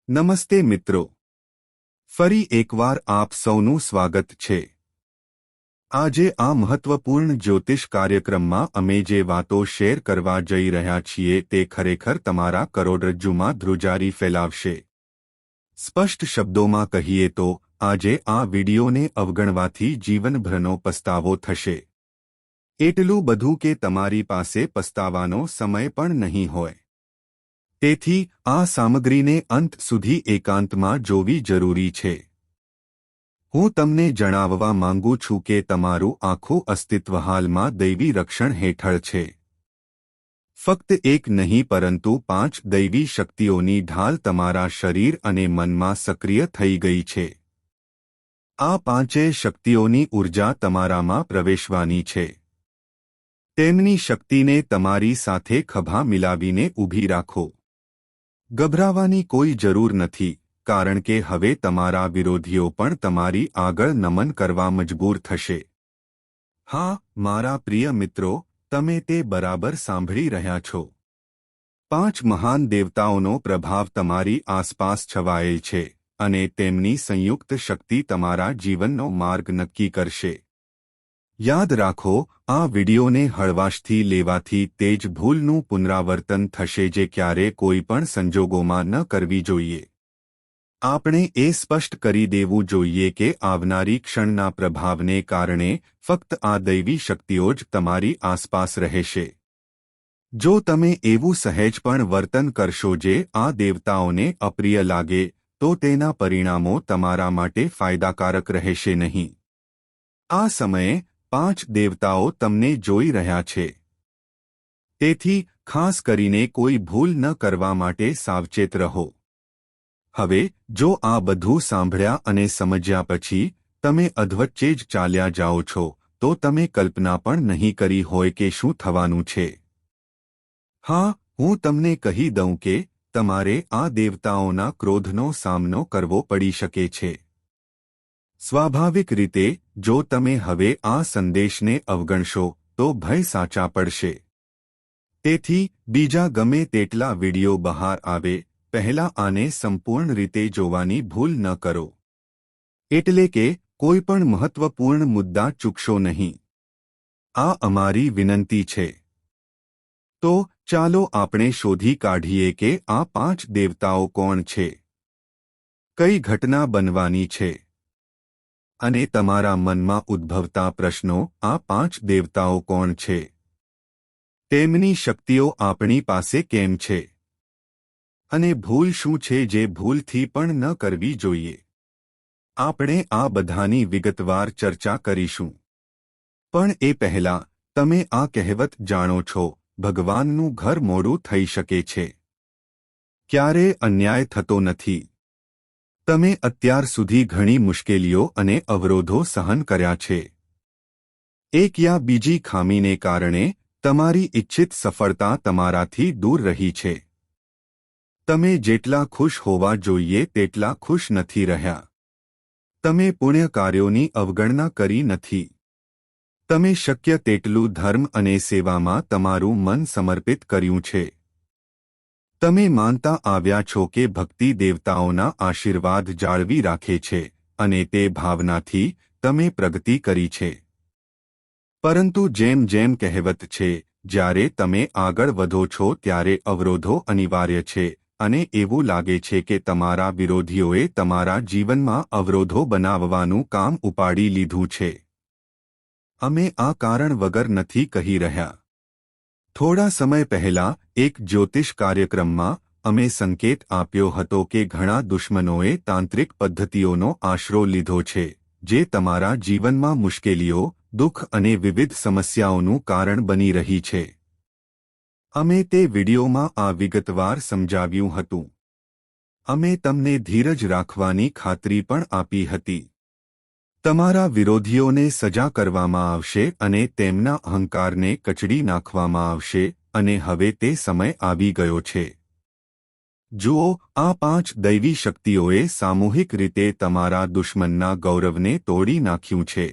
નમસ્તે મિત્રો, ફરી એકવાર આપ સૌનું સ્વાગત છે। આજે આ મહત્વપૂર્ણ જ્યોતિષ કાર્યક્રમમાં અમે જે વાતો શેર કરવા જઈ રહ્યા છીએ તે ખરેખર તમારા કરોડરજ્જુમાં ધ્રુજારી ફેલાવશે। સ્પષ્ટ શબ્દોમાં કહીએ તો આજે આ વિડિયોને અવગણવાથી જીવનભરનો પસ્તાવો થશે। એટલું બધું કે તમારી પાસે પસ્તાવાનો સમય પણ નહીં હોય। તેથી આ સામગ્રીને અંત સુધી એકાંતમાં જોવી જરૂરી છે। હું તમને જણાવવા માંગુ છું કે તમારું આખું અસ્તિત્વ હાલમાં દૈવી રક્ષણ હેઠળ છે। ફક્ત એક નહીં પરંતુ 5 દૈવી શક્તિઓની ઢાલ તમારા શરીર અને મનમાં સક્રિય થઈ ગઈ છે। આ 5 શક્તિઓની ઊર્જા તમારામાં પ્રવેશવાની છે। તેમની શક્તિને તમારી સાથે ખભા મિલાવીને ઊભી રાખો। ગભરાવાની કોઈ જરૂર નથી, કારણ કે હવે તમારા વિરોધીઓ પણ તમારી આગળ નમન કરવા મજબૂર થશે। હા, મારા પ્રિય મિત્રો, તમે તે બરાબર સાંભળી રહ્યા છો। 5 મહાન દેવતાઓનો પ્રભાવ તમારી આસપાસ છવાયેલ છે અને તેમની સંયુક્ત શક્તિ તમારા જીવનનો માર્ગ નક્કી કરશે। યાદ રાખો, આ વિડિયોને હળવાશથી લેવાથી તે જ ભૂલનું પુનરાવર્તન થશે જે ક્યારે કોઈ પણ સંજોગોમાં ન કરવી જોઈએ। આપણે એ સ્પષ્ટ કરી દેવું જોઈએ કે આવનારી ક્ષણના પ્રભાવને કારણે ફક્ત આ દૈવી શક્તિઓ જ તમારી આસપાસ રહેશે। જો તમે એવું સહેજ પણ વર્તન કરશો જે આ દેવતાઓને અપ્રિય લાગે તો તેના પરિણામો તમારા માટે ફાયદાકારક રહેશે નહીં। આ સમયે 5 દેવતાઓ તમને જોઈ રહ્યા છે। તેથી ખાસ કરીને કોઈ ભૂલ ન કરવા માટે સાવચેત રહો। હવે જો આ બધું સાંભળ્યા અને સમજ્યા પછી તમે અધવચ્ચે જ ચાલ્યા જાઓ છો તો તમે કલ્પના પણ નહીં કરી હોય કે શું થવાનું છે। હા, હું તમને કહી દઉં કે તમારે આ દેવતાઓના ક્રોધનો સામનો કરવો પડી શકે છે। સ્વાભાવિક રીતે જો તમે હવે આ સંદેશને અવગણશો તો ભય સાચા પડશે। તેથી બીજા ગમે તેટલા વિડિયો બહાર આવે પહેલા આને સંપૂર્ણ રીતે જોવાની ભૂલ ન કરો। એટલે કે કોઈ પણ મહત્વપૂર્ણ મુદ્દા ચૂકશો નહીં। આ અમારી વિનંતી છે। તો ચાલો આપણે શોધી કાઢીએ કે આ 5 દેવતાઓ કોણ છે, કઈ ઘટના બનવાની છે અને તમારા મનમાં ઉદ્ભવતા પ્રશ્નો આ 5 દેવતાઓ કોણ છે, તેમની શક્તિઓ આપણી પાસે કેમ છે અને ભૂલ શું છે જે ભૂલથી પણ ન કરવી જોઈએ। આપણે આ બધાની વિગતવાર ચર્ચા કરીશું। પણ એ પહેલા તમે આ કહેવત જાણો છો, ભગવાનનું ઘર મોડું થઈ શકે છે, ક્યારેય અન્યાય થતો નથી। તમે અત્યાર સુધી ઘણી મુશ્કેલીઓ અને અવરોધો સહન કર્યા છે। એક યા બીજી ખામીને કારણે તમારી ઇચ્છિત સફળતા તમારાથી દૂર રહી છે। તમે જેટલા ખુશ હોવા જોઈએ તેટલા ખુશ નથી રહ્યા। તમે પુણ્ય કાર્યોની અવગણના કરી નથી। તમે શક્ય તેટલું ધર્મ અને સેવામાં તમારું મન સમર્પિત કર્યું છે। તમે માનતા આવ્યા છો કે ભક્તિ દેવતાઓના આશીર્વાદ જાળવી રાખે છે અને તે ભાવનાથી તમે પ્રગતિ કરી છે। પરંતુ જેમ જેમ કહેવત છે, જ્યારે તમે આગળ વધો છો ત્યારે અવરોધો અનિવાર્ય છે અને એવું લાગે છે કે તમારા વિરોધીઓએ તમારા જીવનમાં અવરોધો બનાવવાનું કામ ઉપાડી લીધું છે। અમે આ કારણ વગર નથી કહી રહ્યા। થોડા સમય પહેલા એક જ્યોતિષ કાર્યક્રમમાં અમે સંકેત આપ્યો હતો કે ઘણા દુશ્મનોએ તાંત્રિક પદ્ધતિઓનો આશરો લીધો છે જે તમારા જીવનમાં મુશ્કેલીઓ, દુઃખ અને વિવિધ સમસ્યાઓનું કારણ બની રહી છે। અમે તે વિડિયોમાં આ વિગતવાર સમજાવ્યું હતું। અમે તમને ધીરજ રાખવાની ખાતરી પણ આપી હતી। તમારા વિરોધીઓને સજા કરવામાં આવશે અને તેમના અહંકારને કચડી નાખવામાં આવશે અને હવે તે સમય આવી ગયો છે। જુઓ, આ 5 દૈવી શક્તિઓએ સામૂહિક રીતે તમારા દુશ્મનના ગૌરવને તોડી નાખ્યું છે।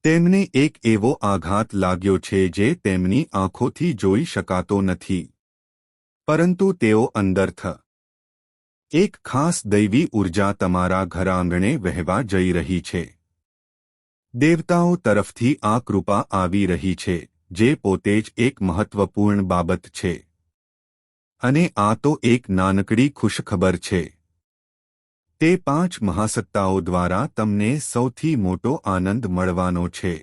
તેમને એક એવો આઘાત લાગ્યો છે જે તેમની આંખોથી જોઈ શકાતો નથી, પરંતુ તેઓ અંદરથી એક ખાસ દૈવી ઉર્જા તમારા ઘર આંગણે વહેવા જઈ રહી છે. દેવતાઓ તરફથી આ કૃપા આવી રહી છે, જે પોતે જ એક મહત્વપૂર્ણ બાબત છે. અને આ તો એક નાનકડી ખુશખબર છે. તે 5 મહાસત્તાઓ દ્વારા તમને સૌથી મોટો આનંદ મળવાનો છે.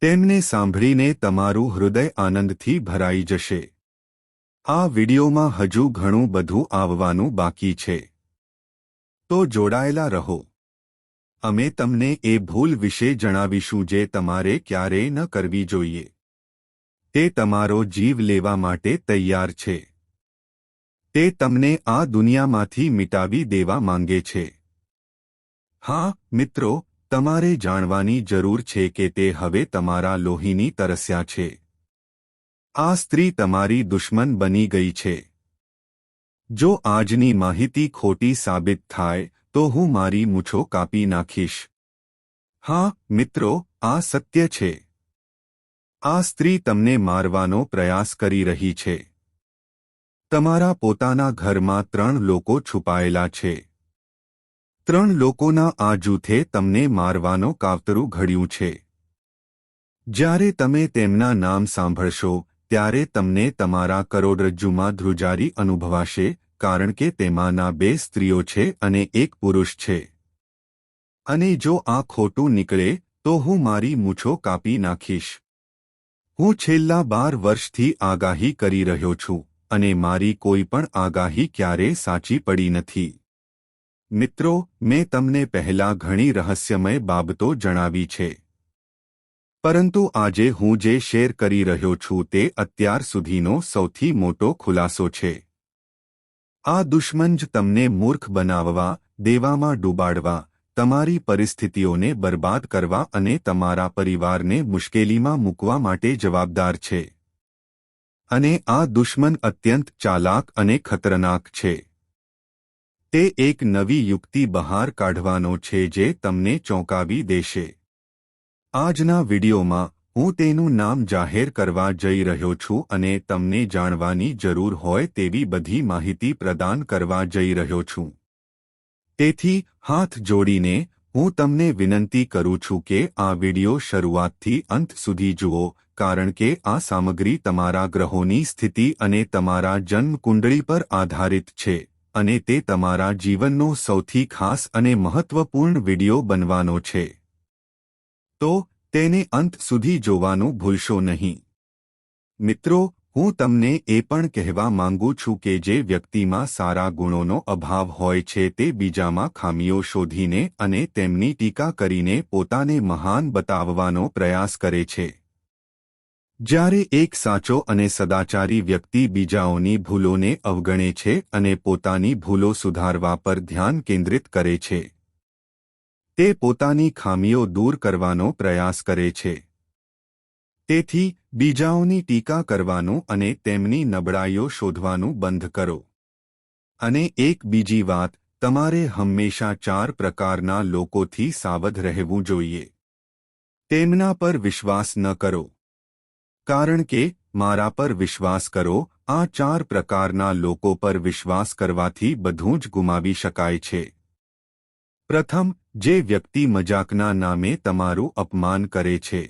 તેમને સાંભળીને તમારું હૃદય આનંદથી ભરાઈ જશે. આ વિડિયોમાં હજુ ઘણું બધું આવવાનું બાકી છે. તો જોડાયેલા રહો. અમે તમને એ ભૂલ વિશે જણાવીશું જે તમારે ક્યારેય ન કરવી જોઈએ. તે તમારો જીવ લેવા માટે તૈયાર છે. તે તમને આ દુનિયામાંથી મિટાવી દેવા માંગે છે. હા, મિત્રો, તમારે જાણવાની જરૂર છે કે તે હવે તમારા લોહીની તરસ્યા છે. આ સ્ત્રી તમારી દુશ્મન બની ગઈ છે. જો આજની માહિતી ખોટી સાબિત થાય તો હું મારી મૂછો કાપી નાખીશ. હા, મિત્રો, આ સત્ય છે. આ સ્ત્રી તમને મારવાનો પ્રયાસ કરી રહી છે. તમારા પોતાના ઘરમાં 3 લોકો છુપાયેલા છે. 3 લોકોના આ જૂથે તમને મારવાનો કાવતરું ઘડ્યું છે. જ્યારે તમે તેમના નામ સાંભળશો ત્યારે તમને તમારા કરોડરજ્જુમાં ધ્રુજારી અનુભવાશે, કારણ કે તેમાંના 2 સ્ત્રીઓ છે અને 1 પુરુષ છે. અને જો આ ખોટું નીકળે તો હું મારી મૂછો કાપી નાખીશ. હું છેલ્લા 12 વર્ષથી આગાહી કરી રહ્યો છું અને મારી કોઈ પણ આગાહી ક્યારેય સાચી પડી નથી. મિત્રો, મેં તમને પહેલા ઘણી રહસ્યમય બાબતો જણાવી છે. પરંતુ આજે હું જે શેર કરી રહ્યો છું તે અત્યાર સુધીનો સૌથી મોટો ખુલાસો છે. આ દુશ્મન જ તમને મૂર્ખ બનાવવા, દેવામાં ડૂબાડવા, તમારી પરિસ્થિતિઓને બરબાદ કરવા અને તમારા પરિવારને મુશ્કેલીમાં મૂકવા માટે જવાબદાર છે. અને આ દુશ્મન અત્યંત ચાલાક અને ખતરનાક છે. તે એક નવી યુક્તિ બહાર કાઢવાનો છે જે તમને ચોંકાવી દેશે. આજના વિડિયોમાં હું તેનું નામ જાહેર કરવા જઈ રહ્યો છું અને તમને જાણવાની જરૂર હોય તેવી બધી માહિતી પ્રદાન કરવા જઈ રહ્યો છું. તેથી હાથ જોડીને હું તમને વિનંતી કરું છું કે આ વિડિયો શરૂઆતથી અંત સુધી જુઓ, કારણ કે આ સામગ્રી તમારા ગ્રહોની સ્થિતિ અને તમારા જન્મ કુંડળી પર આધારિત છે અને તે તમારા જીવનનો સૌથી ખાસ અને મહત્વપૂર્ણ વિડિયો બનવાનો છે. તો તેને અંત સુધી જોવાનું ભૂલશો નહીં. મિત્રો, હું તમને એ પણ કહેવા માંગુ છું કે જે વ્યક્તિમાં સારા ગુણોનો અભાવ હોય છે તે બીજામાં ખામીઓ શોધીને અને તેમની ટીકા કરીને પોતાને મહાન બતાવવાનો પ્રયાસ કરે છે. જ્યારે એક સાચો અને સદાચારી વ્યક્તિ બીજાઓની ભૂલોને અવગણે છે અને પોતાની ભૂલો સુધારવા પર ધ્યાન કેન્દ્રિત કરે છે, તે પોતાની ખામીઓ દૂર કરવાનો પ્રયાસ કરે છે. તેથી બીજાઓની ટીકા કરવાનું અને તેમની નબળાઈઓ શોધવાનું બંધ કરો. અને એક બીજી વાત, તમારે હંમેશા 4 પ્રકારના લોકોથી સાવધ રહેવું જોઈએ. તેમના પર વિશ્વાસ ન કરો. કારણ કે મારા પર વિશ્વાસ કરો, આ 4 પ્રકારના લોકો પર વિશ્વાસ કરવાથી બધું જ ગુમાવી શકાય છે. પ્રથમ, જે વ્યક્તિ મજાકના નામે તમારું અપમાન કરે છે.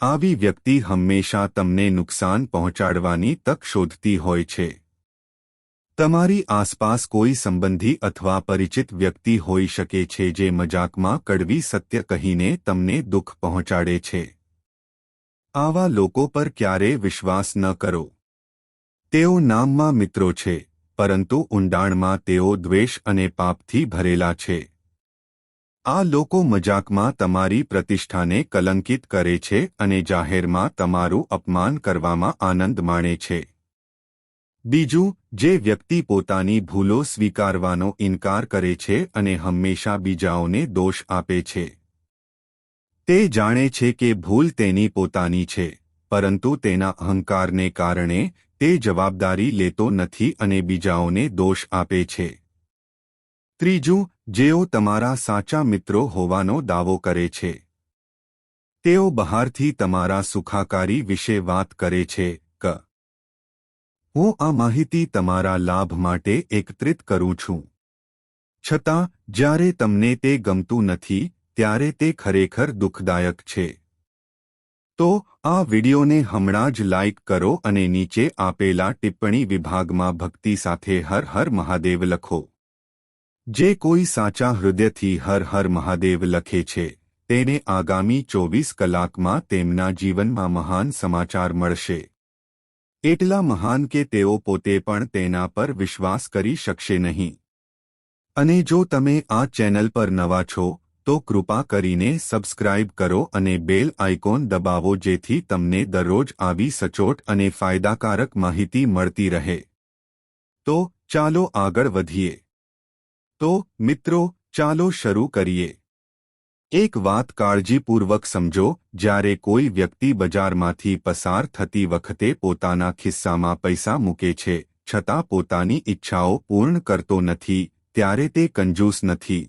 આવી વ્યક્તિ હંમેશા તમને નુકસાન પહોંચાડવાની તક શોધતી હોય છે. તમારી આસપાસ કોઈ સંબંધી અથવા પરિચિત વ્યક્તિ હોઈ શકે છે જે મજાકમાં કડવી સત્ય કહીને તમને દુઃખ પહોંચાડે છે. આવા લોકો પર ક્યારેય વિશ્વાસ ન કરો. તેઓ નામમાં મિત્રો છે, પરંતુ ઊંડાણમાં તેઓ દ્વેષ અને પાપથી ભરેલા છે. આ લોકો મજાકમાં તમારી પ્રતિષ્ઠાને કલંકિત કરે છે અને જાહેરમાં તમારું અપમાન કરવામાં આનંદ માણે છે. બીજું, જે વ્યક્તિ પોતાની ભૂલો સ્વીકારવાનો ઇનકાર કરે છે અને હંમેશા બીજાઓને દોષ આપે છે. તે જાણે છે કે ભૂલ તેની પોતાની છે, પરંતુ તેના અહંકારને કારણે તે જવાબદારી લેતો નથી અને બીજાઓને દોષ આપે છે. ત્રીજું, જેઓ તમારા સાચા મિત્રો હોવાનો દાવો કરે છે. તેઓ બહારથી તમારા સુખાકારી વિશે વાત કરે છે, હું આ માહિતી તમારા લાભ માટે એકત્રિત કરું છું. છતાં જ્યારે તમને તે ગમતું નથી ત્યારે તે ખરેખર દુઃખદાયક છે. તો આ વિડિયોને હમણાં જ લાઇક કરો અને નીચે આપેલા ટિપ્પણી વિભાગમાં ભક્તિ સાથે હર હર મહાદેવ લખો. જે કોઈ સાચા હૃદયથી હર હર મહાદેવ લખે છે તેને આગામી 24 કલાકમાં તેમના જીવનમાં મહાન સમાચાર મળશે. એટલા મહાન કે તેઓ પોતે પણ તેના પર વિશ્વાસ કરી શકશે નહીં. અને જો તમે આ ચેનલ પર નવા છો તો કૃપા કરીને સબસ્ક્રાઇબ કરો અને બેલ આઇકોન દબાવો જેથી તમને દરરોજ આવી સચોટ અને ફાયદાકારક માહિતી મળતી રહે. તો ચાલો આગળ વધીએ. તો મિત્રો ચાલો શરૂ કરીએ. એક વાત કાળજીપૂર્વક સમજો, જ્યારે કોઈ વ્યક્તિ બજારમાંથી પસાર થતી વખતે પોતાના ખિસ્સામાં પૈસા મૂકે છે છતાં પોતાની ઈચ્છાઓ પૂર્ણ કરતો નથી, ત્યારે તે કંજૂસ નથી.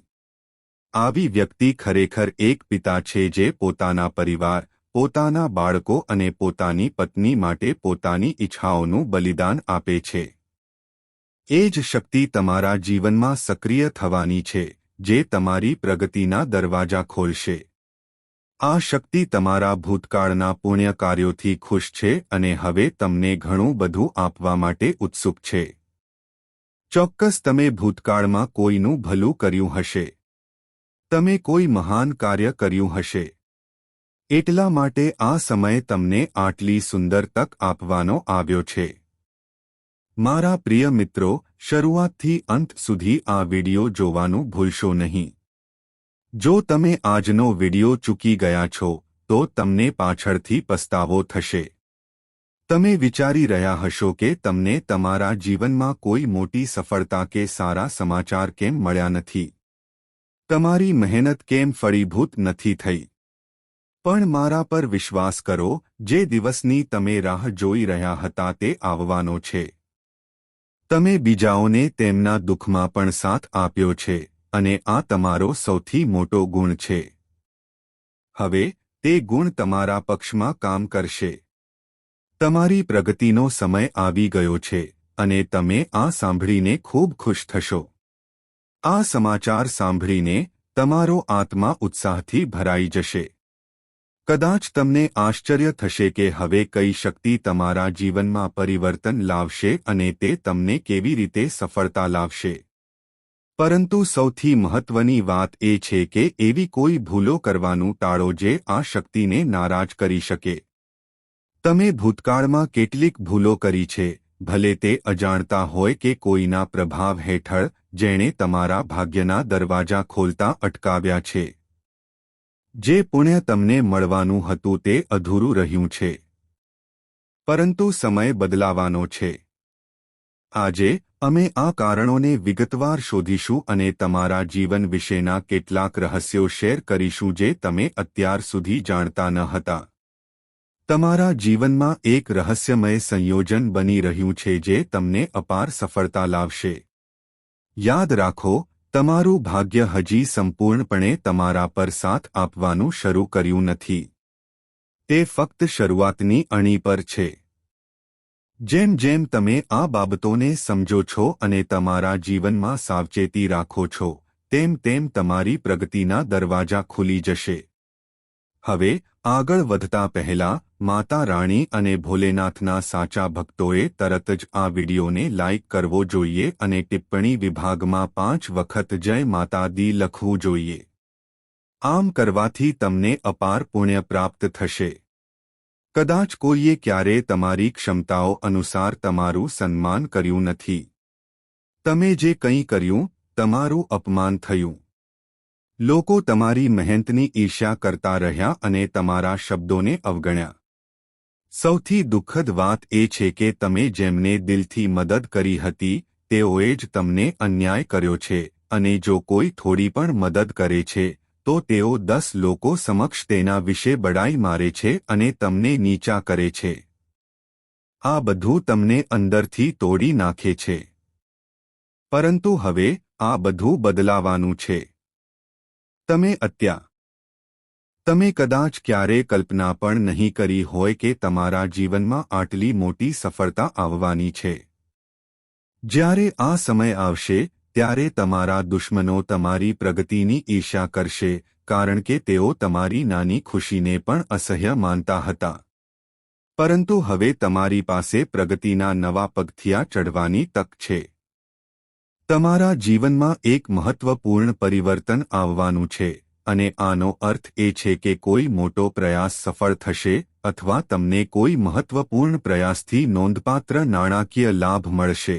આવી વ્યક્તિ ખરેખર એક પિતા છે જે પોતાના પરિવાર, પોતાના બાળકો અને પોતાની પત્ની માટે પોતાની ઈચ્છાઓનું બલિદાન આપે છે. એ જ શક્તિ તમારા જીવનમાં સક્રિય થવાની છે જે તમારી પ્રગતિના દરવાજા ખોલશે. આ શક્તિ તમારા ભૂતકાળના પુણ્ય કાર્યોથી ખુશ છે અને હવે તમને ઘણું બધું આપવા માટે ઉત્સુક છે. ચોક્કસ તમે ભૂતકાળમાં કોઈનું ભલું કર્યું હશે. તમે કોઈ મહાન કાર્ય કર્યું હશે. એટલા માટે આ સમય તમને આટલી સુંદર તક આપવાનો આવ્યો છે. મારા પ્રિય મિત્રો, શરૂઆતથી અંત સુધી આ વિડિયો જોવાનું ભૂલશો નહીં. જો તમે આજનો વિડિયો ચૂકી ગયા છો તો તમને પાછળથી પસ્તાવો થશે. તમે વિચારી રહ્યા હશો કે તમને તમારા જીવનમાં કોઈ મોટી સફળતા કે સારા સમાચાર કેમ મળ્યા નથી. તમારી મહેનત કેમ ફળીભૂત નથી થઈ. પણ મારા પર વિશ્વાસ કરો, જે દિવસની તમે રાહ જોઈ રહ્યા હતા તે આવવાનો છે. તમે બીજાઓને તેમના દુઃખમાં પણ સાથ આપ્યો છે અને આ તમારો સૌથી મોટો ગુણ છે. હવે તે ગુણ તમારા પક્ષમાં કામ કરશે. તમારી પ્રગતિનો સમય આવી ગયો છે અને તમે આ સાંભળીને ખૂબ ખુશ થશો. આ સમાચાર સાંભળીને તમારો આત્મા ઉત્સાહથી ભરાઈ જશે. કદાચ તમને આશ્ચર્ય થશે કે હવે કઈ શક્તિ તમારા જીવનમાં પરિવર્તન લાવશે અને તે તમને કેવી રીતે સફળતા લાવશે. પરંતુ સૌથી મહત્વની વાત એ છે કે એવી કોઈ ભૂલો કરવાનું ટાળો જે આ શક્તિને નારાજ કરી શકે. તમે ભૂતકાળમાં કેટલીક ભૂલો કરી છે, ભલે તે અજાણતા હોય કે કોઈના પ્રભાવ હેઠળ, જેણે તમારા ભાગ્યના દરવાજા ખોલતા અટકાવ્યા છે. જે પુણ્ય તમને મળવાનું હતું તે અધૂરું રહ્યું છે. પરંતુ સમય બદલાવાનો છે. આજે અમે આ કારણોને વિગતવાર શોધીશું અને તમારા જીવન વિશેના કેટલાક રહસ્યો શેર કરીશું જે તમે અત્યાર સુધી જાણતા ન હતા. તમારા જીવનમાં એક રહસ્યમય સંયોજન બની રહ્યું છે જે તમને અપાર સફળતા લાવશે. યાદ રાખો, તમારું ભાગ્ય હજી સંપૂર્ણપણે તમારા પર સાથ આપવાનું શરૂ કર્યું નથી. તે ફક્ત શરૂઆતની અણી પર છે. જેમ જેમ તમે આ બાબતોને સમજો છો અને તમારા જીવનમાં સાવચેતી રાખો છો, તેમ તેમ તમારી પ્રગતિના દરવાજા ખુલી જશે. હવે આગળ વધતા પહેલા માતા રાણી અને ભોલેનાથના સાચા ભક્તોએ તરત જ આ વિડિયોને લાઇક કરવો જોઈએ અને ટિપ્પણી વિભાગમાં 5 વખત જય માતા દી લખવું જોઈએ. આમ કરવાથી તમને અપાર પુણ્ય પ્રાપ્ત થશે. કદાચ કોઈએ ક્યારે તમારી ક્ષમતાઓ અનુસાર તમારું સન્માન કર્યું નથી. તમે જે કંઈ કર્યું, તમારું અપમાન થયું. લોકો તમારી મહેનતની ઈર્ષ્યા કરતા રહ્યા અને તમારા શબ્દોને અવગણ્યા. સૌથી દુઃખદ વાત એ છે કે તમે જેમને દિલથી મદદ કરી હતી, તેઓએ જ તમને અન્યાય કર્યો છે અને જો કોઈ થોડી પણ મદદ કરે છે, તો તેઓ 10 લોકો સમક્ષ તેના વિશે બડાઈ મારે છે અને તમને નીચા કરે છે. આ બધું તમને અંદરથી તોડી નાખે છે. પરંતુ હવે આ બધું બદલાવાનું છે. તમે અત્યાર તમે કદાચ ક્યારેય કલ્પના પણ નહીં કરી હોય કે તમારા જીવનમાં આટલી મોટી સફળતા આવવાની છે. જ્યારે આ સમય આવશે ત્યારે તમારા દુશ્મનો તમારી પ્રગતિની ઈર્ષ્યા કરશે, કારણ કે તેઓ તમારી નાની ખુશીને પણ અસહ્ય માનતા હતા. પરંતુ હવે તમારી પાસે પ્રગતિના નવા પગથિયા ચઢવાની તક છે. તમારા જીવનમાં એક મહત્વપૂર્ણ પરિવર્તન આવવાનું છે, અને આનો અર્થ એ છે કે કોઈ મોટો પ્રયાસ સફળ થશે અથવા તમને કોઈ મહત્વપૂર્ણ પ્રયાસથી નોંધપાત્ર નાણાકીય લાભ મળશે.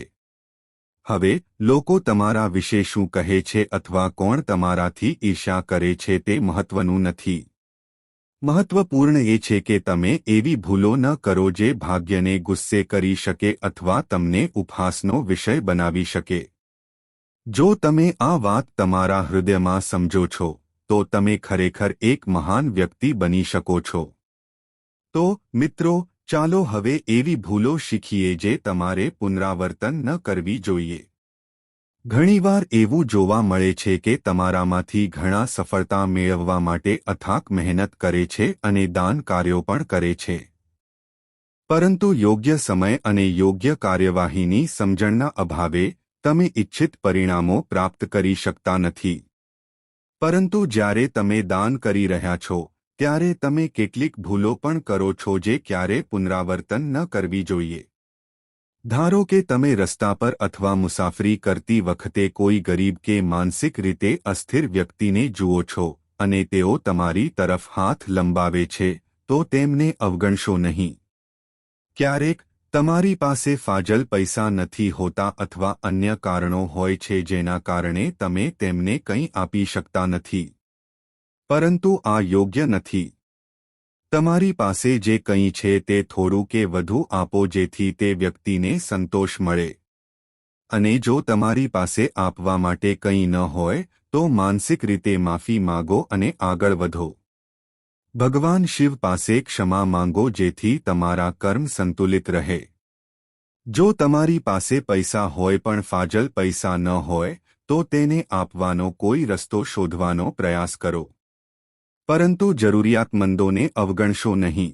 હવે લોકો તમારા વિશે શું કહે છે અથવા કોણ તમારાથી ઈર્ષ્યા કરે છે તે મહત્વનું નથી. મહત્વપૂર્ણ એ છે કે તમે એવી ભૂલો ન કરો જે ભાગ્યને ગુસ્સે કરી શકે અથવા તમને ઉપહાસનો વિષય બનાવી શકે. જો તમે આ વાત તમારા હૃદયમાં સમજો છો, તો તમે ખરેખર એક મહાન વ્યક્તિ બની શકો છો. તો મિત્રો, ચાલો હવે એવી ભૂલો શીખીએ જે તમારે પુનરાવર્તન ન કરવી જોઈએ. ઘણીવાર એવું જોવા મળે છે કે તમારામાંથી ઘણા સફળતા મેળવવા માટે અથાક મહેનત કરે છે અને દાન કાર્યો પણ કરે છે. પરંતુ યોગ્ય સમય અને યોગ્ય કાર્યવાહીની સમજણના અભાવે તમે ઇચ્છિત પરિણામો પ્રાપ્ત કરી શકતા નથી. પરંતુ જ્યારે તમે દાન કરી રહ્યા છો, ત્યારે તમે કેટલીક ભૂલો પણ કરો છો જે ક્યારે પુનરાવર્તન ન કરવી જોઈએ. ધારો કે તમે રસ્તા પર અથવા મુસાફરી કરતી વખતે કોઈ ગરીબ કે માનસિક રીતે અસ્થિર વ્યક્તિને જુઓ છો અને તેઓ તમારી તરફ હાથ લંબાવે છે, તો તેમને અવગણશો નહીં. ક્યારેક તમારી પાસે ફાજલ પૈસા નથી હોતા અથવા અન્ય કારણો હોય છે જેના કારણે તમે તેમને કંઈ આપી શકતા નથી. પરંતુ આ યોગ્ય નથી. તમારી પાસે જે કંઈ છે તે થોડું કે વધુ આપો જેથી તે વ્યક્તિને સંતોષ મળે. અને જો તમારી પાસે આપવા માટે કંઈ ન હોય, તો માનસિક રીતે માફી માંગો અને આગળ વધો. ભગવાન શિવ પાસે ક્ષમા માંગો જેથી તમારા કર્મ સંતુલિત રહે. જો તમારી પાસે પૈસા હોય પણ ફાજલ પૈસા ન હોય, તો તેને આપવાનો કોઈ રસ્તો શોધવાનો પ્રયાસ કરો. પરંતુ જરૂરિયાતમંદોને અવગણશો નહીં.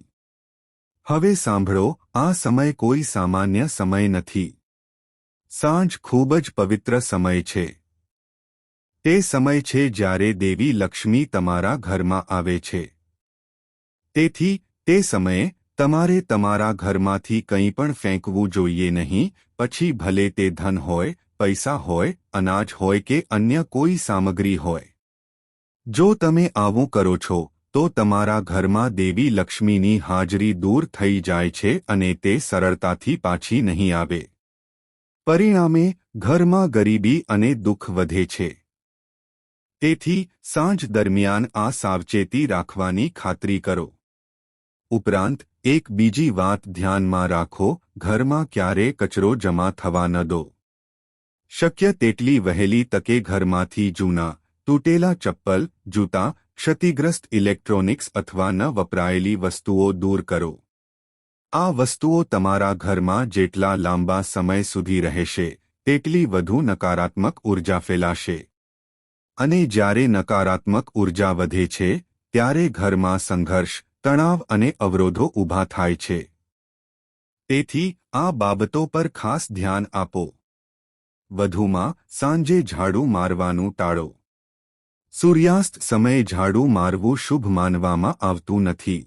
હવે સાંભળો, આ સમય કોઈ સામાન્ય સમય નથી. સાંજ ખૂબ જ પવિત્ર સમય છે. તે સમય છે જ્યારે દેવી લક્ષ્મી તમારા ઘરમાં આવે છે. તેથી તે સમયે તમારે તમારા ઘરમાંથી કંઈ પણ ફેંકવું જોઈએ નહીં, પછી ભલે તે ધન હોય, પૈસા હોય, અનાજ હોય કે અન્ય કોઈ સામગ્રી હોય. જો તમે આવું કરો છો, તો તમારા ઘરમાં દેવી લક્ષ્મીની હાજરી દૂર થઈ જાય છે અને તે સરળતાથી પાછી નહીં આવે. પરિણામે ઘરમાં ગરીબી અને દુઃખ વધે છે. તેથી સાંજ દરમિયાન આ સાવચેતી રાખવાની ખાતરી કરો. ઉપરાંત એક બીજી વાત ધ્યાનમાં રાખો, ઘરમાં ક્યારેય કચરો જમા થવા ન દો. શક્ય તેટલી વહેલી તકે ઘરમાંથી જૂના, તૂટેલા ચપ્પલ, જૂતા, ક્ષતિગ્રસ્ત ઇલેક્ટ્રોનિક્સ અથવા ન વપરાયેલી વસ્તુઓ દૂર કરો. આ વસ્તુઓ તમારા ઘરમાં જેટલા લાંબા સમય સુધી રહેશે, તેટલી વધુ નકારાત્મક ઉર્જા ફેલાશે. અને જ્યારે નકારાત્મક ઉર્જા વધે છે, ત્યારે ઘરમાં સંઘર્ષ, તણાવ અને અવરોધો ઊભા થાય છે. તેથી આ બાબતો પર ખાસ ધ્યાન આપો. વધુમાં, સાંજે ઝાડુ મારવાનું ટાળો. સૂર્યાસ્ત સમયે ઝાડુ મારવું શુભ માનવામાં આવતું નથી.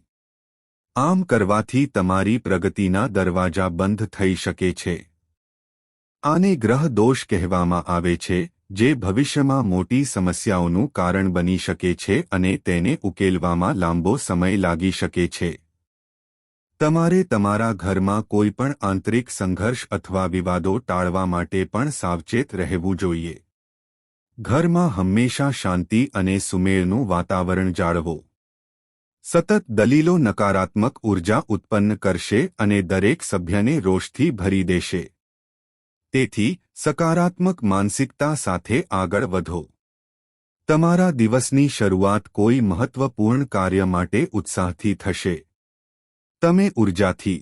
આમ કરવાથી તમારી પ્રગતિના દરવાજા બંધ થઈ શકે છે. આને ગ્રહ દોષ કહેવામાં આવે છે, જે ભવિષ્યમાં મોટી સમસ્યાઓનું કારણ બની શકે છે અને તેને ઉકેલવામાં લાંબો સમય લાગી શકે છે. તમારે તમારા ઘરમાં કોઈ પણ આંતરિક સંઘર્ષ અથવા વિવાદો ટાળવા માટે પણ સાવચેત રહેવું જોઈએ. ઘરમાં હંમેશા શાંતિ અને સુમેળનું વાતાવરણ જાળવો. સતત દલીલો નકારાત્મક ઉર્જા ઉત્પન્ન કરશે અને દરેક સભ્યને રોષથી ભરી દેશે. તેથી સકારાત્મક માનસિકતા સાથે આગળ વધો. તમારા દિવસની શરૂઆત કોઈ મહત્વપૂર્ણ કાર્ય માટે ઉત્સાહથી થશે. તમે ઉર્જાથી